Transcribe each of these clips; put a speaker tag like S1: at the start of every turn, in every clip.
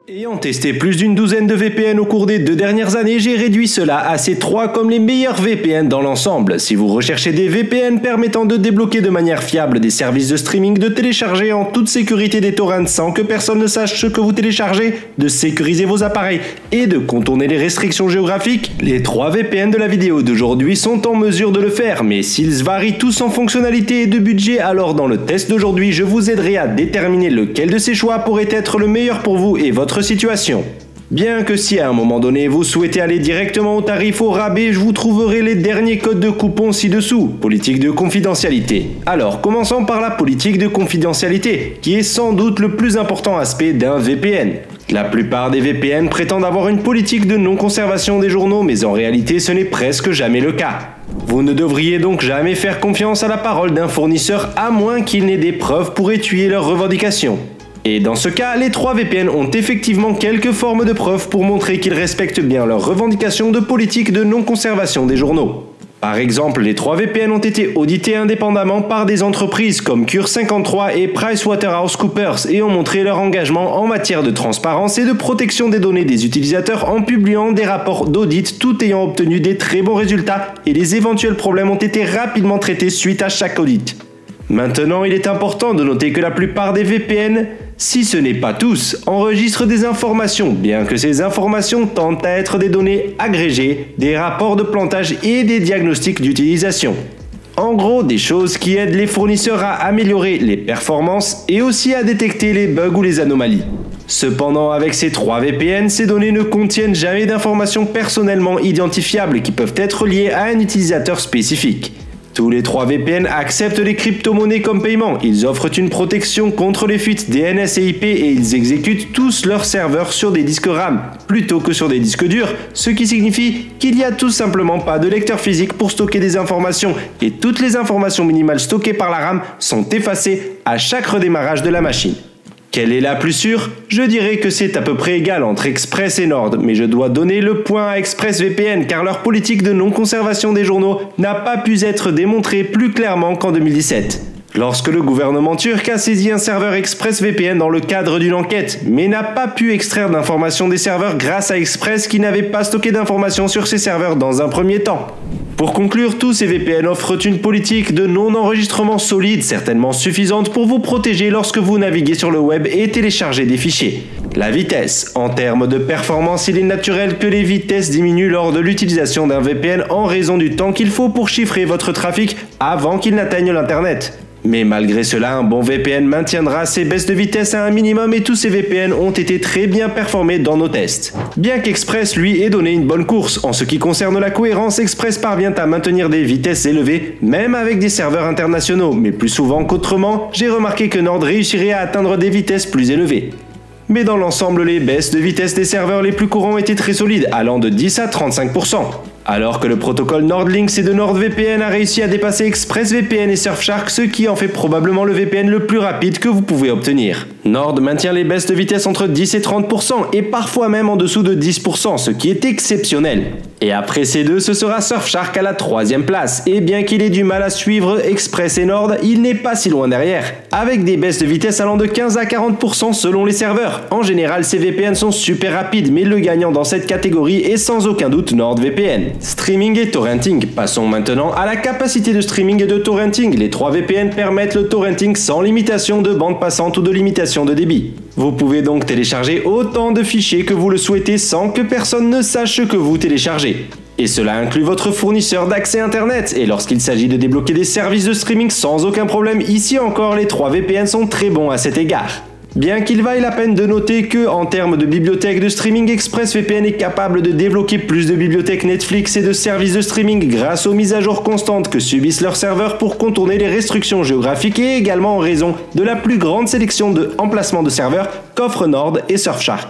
S1: Ayant testé plus d'une douzaine de VPN au cours des 2 dernières années, j'ai réduit cela à ces 3 comme les meilleurs VPN dans l'ensemble. Si vous recherchez des VPN permettant de débloquer de manière fiable des services de streaming, de télécharger en toute sécurité des torrents sans que personne ne sache ce que vous téléchargez, de sécuriser vos appareils et de contourner les restrictions géographiques, les 3 VPN de la vidéo d'aujourd'hui sont en mesure de le faire, mais s'ils varient tous en fonctionnalité et de budget, alors dans le test d'aujourd'hui, je vous aiderai à déterminer lequel de ces choix pourrait être le meilleur pour vous et votre situation. Bien que si à un moment donné vous souhaitez aller directement au tarif au rabais, je vous trouverai les derniers codes de coupon ci-dessous. Politique de confidentialité. Alors commençons par la politique de confidentialité, qui est sans doute le plus important aspect d'un VPN. La plupart des VPN prétendent avoir une politique de non-conservation des journaux, mais en réalité ce n'est presque jamais le cas. Vous ne devriez donc jamais faire confiance à la parole d'un fournisseur à moins qu'il n'ait des preuves pour étudier leurs revendications. Et dans ce cas, les 3 VPN ont effectivement quelques formes de preuves pour montrer qu'ils respectent bien leurs revendications de politique de non-conservation des journaux. Par exemple, les 3 VPN ont été audités indépendamment par des entreprises comme Cure53 et PricewaterhouseCoopers et ont montré leur engagement en matière de transparence et de protection des données des utilisateurs en publiant des rapports d'audit, tout ayant obtenu des très bons résultats, et les éventuels problèmes ont été rapidement traités suite à chaque audit. Maintenant, il est important de noter que la plupart des VPN, si ce n'est pas tous, enregistrent des informations, bien que ces informations tendent à être des données agrégées, des rapports de plantage et des diagnostics d'utilisation. En gros, des choses qui aident les fournisseurs à améliorer les performances et aussi à détecter les bugs ou les anomalies. Cependant, avec ces 3 VPN, ces données ne contiennent jamais d'informations personnellement identifiables qui peuvent être liées à un utilisateur spécifique. Tous les 3 VPN acceptent les crypto-monnaies comme paiement, ils offrent une protection contre les fuites DNS et IP et ils exécutent tous leurs serveurs sur des disques RAM, plutôt que sur des disques durs, ce qui signifie qu'il n'y a tout simplement pas de lecteur physique pour stocker des informations et toutes les informations minimales stockées par la RAM sont effacées à chaque redémarrage de la machine. Quelle est la plus sûre? Je dirais que c'est à peu près égal entre Express et Nord, mais je dois donner le point à ExpressVPN car leur politique de non-conservation des journaux n'a pas pu être démontrée plus clairement qu'en 2017. Lorsque le gouvernement turc a saisi un serveur ExpressVPN dans le cadre d'une enquête, mais n'a pas pu extraire d'informations des serveurs grâce à Express qui n'avait pas stocké d'informations sur ses serveurs dans un premier temps. Pour conclure, tous ces VPN offrent une politique de non-enregistrement solide, certainement suffisante pour vous protéger lorsque vous naviguez sur le web et téléchargez des fichiers. La vitesse. En termes de performance, il est naturel que les vitesses diminuent lors de l'utilisation d'un VPN en raison du temps qu'il faut pour chiffrer votre trafic avant qu'il n'atteigne l'Internet. Mais malgré cela, un bon VPN maintiendra ses baisses de vitesse à un minimum et tous ces VPN ont été très bien performés dans nos tests. Bien qu'Express lui ait donné une bonne course, en ce qui concerne la cohérence, Express parvient à maintenir des vitesses élevées, même avec des serveurs internationaux, mais plus souvent qu'autrement, j'ai remarqué que Nord réussirait à atteindre des vitesses plus élevées. Mais dans l'ensemble, les baisses de vitesse des serveurs les plus courants étaient très solides, allant de 10 à 35%. Alors que le protocole NordLynx et de NordVPN a réussi à dépasser ExpressVPN et Surfshark, ce qui en fait probablement le VPN le plus rapide que vous pouvez obtenir. Nord maintient les baisses de vitesse entre 10 et 30% et parfois même en dessous de 10%, ce qui est exceptionnel. Et après ces deux, ce sera Surfshark à la 3e place, et bien qu'il ait du mal à suivre Express et Nord, il n'est pas si loin derrière, avec des baisses de vitesse allant de 15 à 40% selon les serveurs. En général, ces VPN sont super rapides, mais le gagnant dans cette catégorie est sans aucun doute NordVPN. Streaming et torrenting. Passons maintenant à la capacité de streaming et de torrenting. Les 3 VPN permettent le torrenting sans limitation de bande passante ou de limitation de débit. Vous pouvez donc télécharger autant de fichiers que vous le souhaitez sans que personne ne sache ce que vous téléchargez. Et cela inclut votre fournisseur d'accès internet. Et lorsqu'il s'agit de débloquer des services de streaming sans aucun problème, ici encore les 3 VPN sont très bons à cet égard. Bien qu'il vaille la peine de noter que, en termes de bibliothèque de streaming, ExpressVPN est capable de débloquer plus de bibliothèques Netflix et de services de streaming grâce aux mises à jour constantes que subissent leurs serveurs pour contourner les restrictions géographiques et également en raison de la plus grande sélection d'emplacements de serveurs qu'offrent Nord et Surfshark.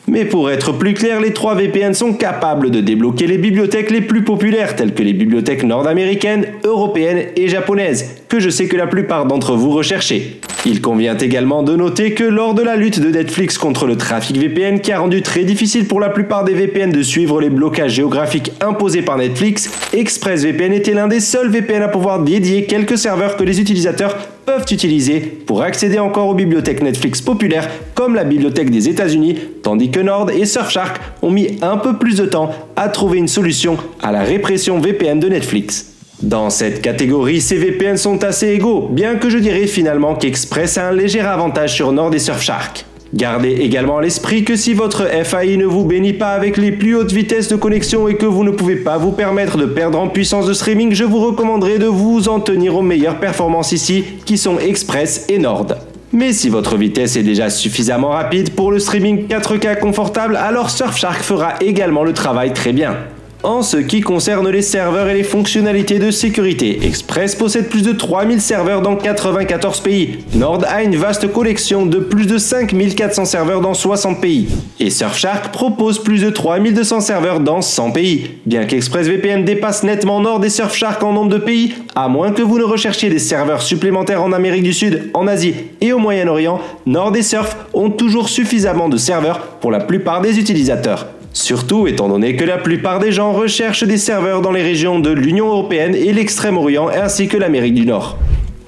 S1: Mais pour être plus clair, les 3 VPN sont capables de débloquer les bibliothèques les plus populaires, telles que les bibliothèques nord-américaines, européennes et japonaises, que je sais que la plupart d'entre vous recherchez. Il convient également de noter que lors de la lutte de Netflix contre le trafic VPN qui a rendu très difficile pour la plupart des VPN de suivre les blocages géographiques imposés par Netflix, ExpressVPN était l'un des seuls VPN à pouvoir dédier quelques serveurs que les utilisateurs peuvent utiliser pour accéder encore aux bibliothèques Netflix populaires comme la bibliothèque des États-Unis, tandis que Nord et Surfshark ont mis un peu plus de temps à trouver une solution à la répression VPN de Netflix. Dans cette catégorie, ces VPN sont assez égaux, bien que je dirais finalement qu'Express a un léger avantage sur Nord et Surfshark. Gardez également à l'esprit que si votre FAI ne vous bénit pas avec les plus hautes vitesses de connexion et que vous ne pouvez pas vous permettre de perdre en puissance de streaming, je vous recommanderais de vous en tenir aux meilleures performances ici, qui sont Express et Nord. Mais si votre vitesse est déjà suffisamment rapide pour le streaming 4K confortable, alors Surfshark fera également le travail très bien. En ce qui concerne les serveurs et les fonctionnalités de sécurité, Express possède plus de 3000 serveurs dans 94 pays. Nord a une vaste collection de plus de 5400 serveurs dans 60 pays. Et Surfshark propose plus de 3200 serveurs dans 100 pays. Bien qu'ExpressVPN dépasse nettement Nord et Surfshark en nombre de pays, à moins que vous ne recherchiez des serveurs supplémentaires en Amérique du Sud, en Asie et au Moyen-Orient, Nord et Surf ont toujours suffisamment de serveurs pour la plupart des utilisateurs. Surtout étant donné que la plupart des gens recherchent des serveurs dans les régions de l'Union Européenne et l'Extrême-Orient ainsi que l'Amérique du Nord.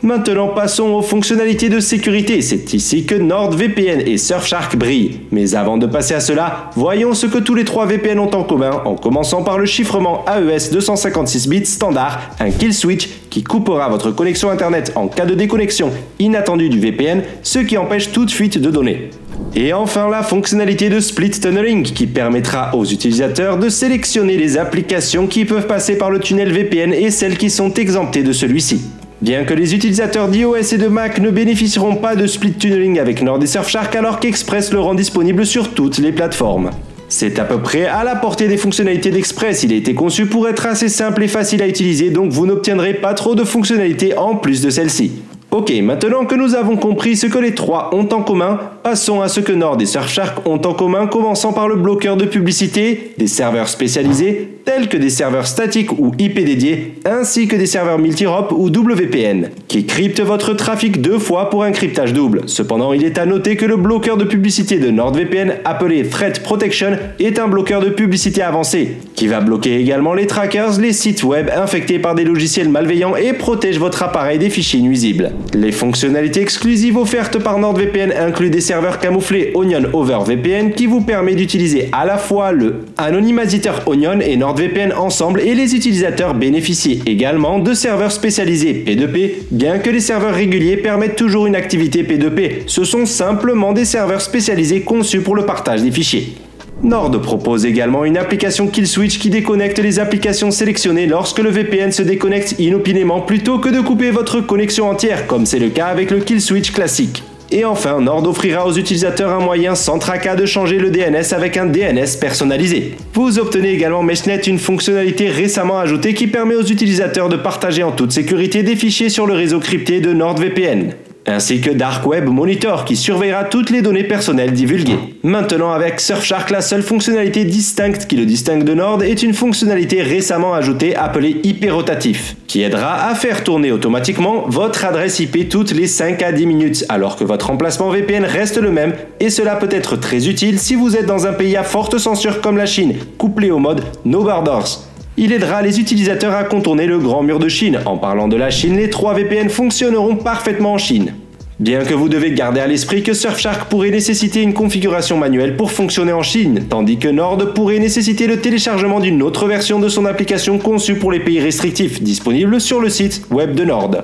S1: Maintenant passons aux fonctionnalités de sécurité, c'est ici que NordVPN et Surfshark brillent. Mais avant de passer à cela, voyons ce que tous les trois VPN ont en commun, en commençant par le chiffrement AES 256 bits standard, un kill switch qui coupera votre connexion internet en cas de déconnexion inattendue du VPN, ce qui empêche toute fuite de données. Et enfin la fonctionnalité de Split Tunneling qui permettra aux utilisateurs de sélectionner les applications qui peuvent passer par le tunnel VPN et celles qui sont exemptées de celui-ci. Bien que les utilisateurs d'iOS et de Mac ne bénéficieront pas de Split Tunneling avec Nord et Surfshark alors qu'Express le rend disponible sur toutes les plateformes. C'est à peu près à la portée des fonctionnalités d'Express, il a été conçu pour être assez simple et facile à utiliser donc vous n'obtiendrez pas trop de fonctionnalités en plus de celle-ci. Ok, maintenant que nous avons compris ce que les trois ont en commun, passons à ce que Nord et Surfshark ont en commun, commençant par le bloqueur de publicité, des serveurs spécialisés, tels que des serveurs statiques ou IP dédiés, ainsi que des serveurs multi-hop ou WPN, qui cryptent votre trafic 2 fois pour un cryptage double. Cependant, il est à noter que le bloqueur de publicité de NordVPN, appelé Threat Protection, est un bloqueur de publicité avancé, qui va bloquer également les trackers, les sites web infectés par des logiciels malveillants et protège votre appareil des fichiers nuisibles. Les fonctionnalités exclusives offertes par NordVPN incluent des serveurs camouflés Onion over VPN qui vous permet d'utiliser à la fois le anonymisateur Onion et NordVPN ensemble et les utilisateurs bénéficient également de serveurs spécialisés P2P, bien que les serveurs réguliers permettent toujours une activité P2P. Ce sont simplement des serveurs spécialisés conçus pour le partage des fichiers. Nord propose également une application Kill Switch qui déconnecte les applications sélectionnées lorsque le VPN se déconnecte inopinément plutôt que de couper votre connexion entière, comme c'est le cas avec le Kill Switch classique. Et enfin, Nord offrira aux utilisateurs un moyen sans tracas de changer le DNS avec un DNS personnalisé. Vous obtenez également MeshNet, une fonctionnalité récemment ajoutée qui permet aux utilisateurs de partager en toute sécurité des fichiers sur le réseau crypté de NordVPN. Ainsi que Dark Web Monitor qui surveillera toutes les données personnelles divulguées. Maintenant avec Surfshark, la seule fonctionnalité distincte qui le distingue de Nord est une fonctionnalité récemment ajoutée appelée IP rotatif, qui aidera à faire tourner automatiquement votre adresse IP toutes les 5 à 10 minutes, alors que votre emplacement VPN reste le même, et cela peut être très utile si vous êtes dans un pays à forte censure comme la Chine, couplé au mode No Borders. Il aidera les utilisateurs à contourner le grand mur de Chine. En parlant de la Chine, les 3 VPN fonctionneront parfaitement en Chine. Bien que vous devez garder à l'esprit que Surfshark pourrait nécessiter une configuration manuelle pour fonctionner en Chine, tandis que Nord pourrait nécessiter le téléchargement d'une autre version de son application conçue pour les pays restrictifs, disponible sur le site web de Nord.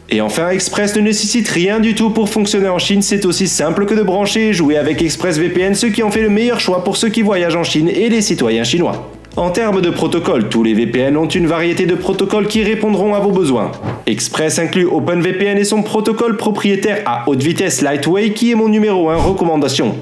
S1: Et enfin, Express ne nécessite rien du tout pour fonctionner en Chine, c'est aussi simple que de brancher et jouer avec ExpressVPN, ce qui en fait le meilleur choix pour ceux qui voyagent en Chine et les citoyens chinois. En termes de protocole, tous les VPN ont une variété de protocoles qui répondront à vos besoins. Express inclut OpenVPN et son protocole propriétaire à haute vitesse Lightway qui est mon numéro 1 recommandation.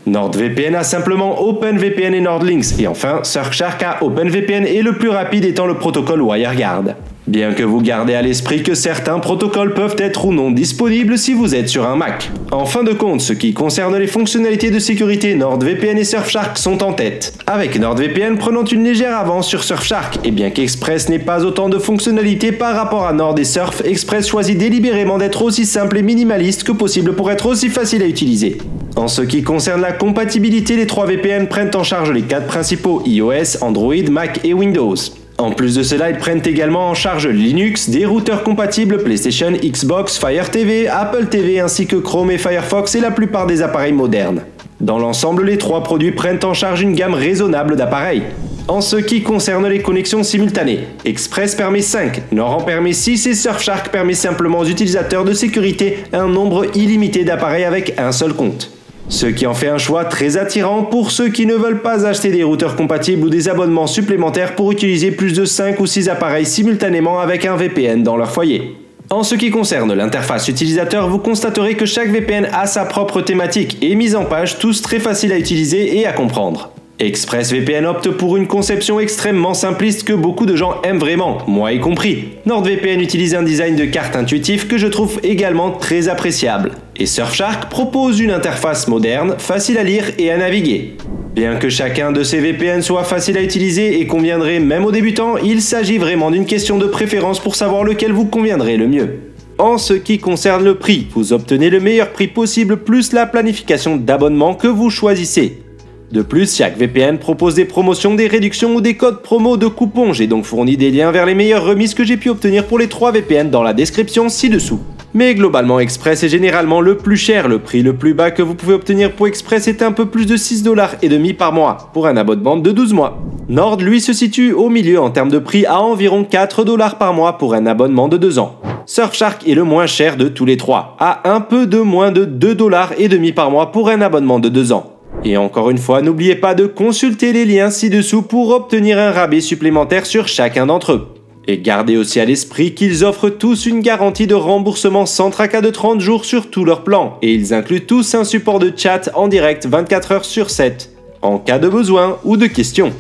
S1: NordVPN a simplement OpenVPN et NordLynx, et enfin Surfshark a OpenVPN et le plus rapide étant le protocole WireGuard. Bien que vous gardez à l'esprit que certains protocoles peuvent être ou non disponibles si vous êtes sur un Mac. En fin de compte, ce qui concerne les fonctionnalités de sécurité, NordVPN et Surfshark sont en tête. Avec NordVPN prenant une légère avance sur Surfshark, et bien qu'Express n'ait pas autant de fonctionnalités par rapport à Nord et Surf, Express choisit délibérément d'être aussi simple et minimaliste que possible pour être aussi facile à utiliser. En ce qui concerne la compatibilité, les 3 VPN prennent en charge les 4 principaux iOS, Android, Mac et Windows. En plus de cela, ils prennent également en charge Linux, des routeurs compatibles PlayStation, Xbox, Fire TV, Apple TV ainsi que Chrome et Firefox et la plupart des appareils modernes. Dans l'ensemble, les trois produits prennent en charge une gamme raisonnable d'appareils. En ce qui concerne les connexions simultanées, Express permet 5, Nord en permet 6 et Surfshark permet simplement aux utilisateurs de sécurité un nombre illimité d'appareils avec un seul compte. Ce qui en fait un choix très attirant pour ceux qui ne veulent pas acheter des routeurs compatibles ou des abonnements supplémentaires pour utiliser plus de 5 ou 6 appareils simultanément avec un VPN dans leur foyer. En ce qui concerne l'interface utilisateur, vous constaterez que chaque VPN a sa propre thématique et mise en page, tous très faciles à utiliser et à comprendre. ExpressVPN opte pour une conception extrêmement simpliste que beaucoup de gens aiment vraiment, moi y compris. NordVPN utilise un design de carte intuitif que je trouve également très appréciable. Et Surfshark propose une interface moderne, facile à lire et à naviguer. Bien que chacun de ces VPN soit facile à utiliser et conviendrait même aux débutants, il s'agit vraiment d'une question de préférence pour savoir lequel vous conviendrait le mieux. En ce qui concerne le prix, vous obtenez le meilleur prix possible plus la planification d'abonnement que vous choisissez. De plus, chaque VPN propose des promotions, des réductions ou des codes promo de coupons. J'ai donc fourni des liens vers les meilleures remises que j'ai pu obtenir pour les 3 VPN dans la description ci-dessous. Mais globalement, Express est généralement le plus cher. Le prix le plus bas que vous pouvez obtenir pour Express est un peu plus de 6,5$ par mois, pour un abonnement de 12 mois. Nord, lui, se situe au milieu en termes de prix à environ 4$ par mois pour un abonnement de 2 ans. Surfshark est le moins cher de tous les 3, à un peu de moins de 2,5$ par mois pour un abonnement de 2 ans. Et encore une fois, n'oubliez pas de consulter les liens ci-dessous pour obtenir un rabais supplémentaire sur chacun d'entre eux. Et gardez aussi à l'esprit qu'ils offrent tous une garantie de remboursement sans tracas de 30 jours sur tous leurs plans, et ils incluent tous un support de chat en direct 24 heures sur 7, en cas de besoin ou de questions.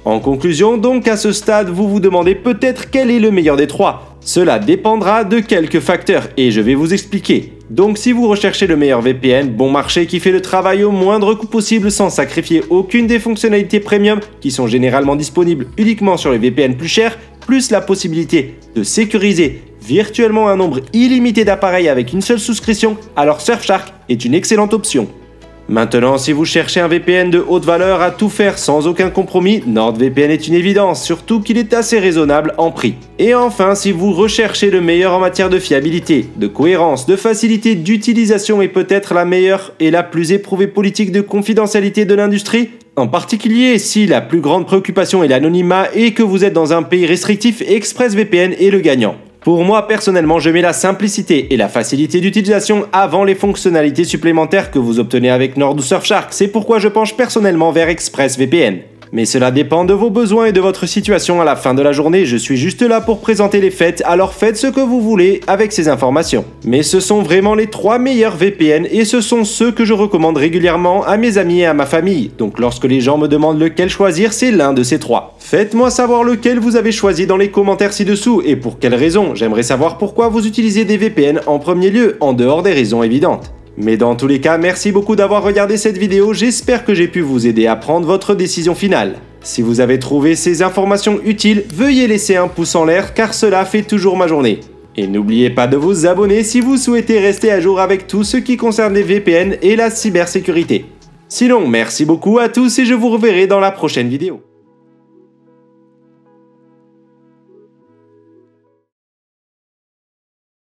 S1: En conclusion, donc à ce stade, vous vous demandez peut-être quel est le meilleur des trois. Cela dépendra de quelques facteurs et je vais vous expliquer. Donc si vous recherchez le meilleur VPN bon marché qui fait le travail au moindre coût possible sans sacrifier aucune des fonctionnalités premium qui sont généralement disponibles uniquement sur les VPN plus chers, plus la possibilité de sécuriser virtuellement un nombre illimité d'appareils avec une seule souscription, alors Surfshark est une excellente option. Maintenant, si vous cherchez un VPN de haute valeur à tout faire sans aucun compromis, NordVPN est une évidence, surtout qu'il est assez raisonnable en prix. Et enfin, si vous recherchez le meilleur en matière de fiabilité, de cohérence, de facilité d'utilisation et peut-être la meilleure et la plus éprouvée politique de confidentialité de l'industrie, en particulier si la plus grande préoccupation est l'anonymat et que vous êtes dans un pays restrictif, ExpressVPN est le gagnant. Pour moi, personnellement, je mets la simplicité et la facilité d'utilisation avant les fonctionnalités supplémentaires que vous obtenez avec Nord ou Surfshark. C'est pourquoi je penche personnellement vers ExpressVPN. Mais cela dépend de vos besoins et de votre situation à la fin de la journée. Je suis juste là pour présenter les faits, alors faites ce que vous voulez avec ces informations. Mais ce sont vraiment les 3 meilleurs VPN et ce sont ceux que je recommande régulièrement à mes amis et à ma famille. Donc lorsque les gens me demandent lequel choisir, c'est l'un de ces 3. Faites-moi savoir lequel vous avez choisi dans les commentaires ci-dessous et pour quelles raisons. J'aimerais savoir pourquoi vous utilisez des VPN en premier lieu, en dehors des raisons évidentes. Mais dans tous les cas, merci beaucoup d'avoir regardé cette vidéo, j'espère que j'ai pu vous aider à prendre votre décision finale. Si vous avez trouvé ces informations utiles, veuillez laisser un pouce en l'air car cela fait toujours ma journée. Et n'oubliez pas de vous abonner si vous souhaitez rester à jour avec tout ce qui concerne les VPN et la cybersécurité. Sinon, merci beaucoup à tous et je vous reverrai dans la prochaine vidéo.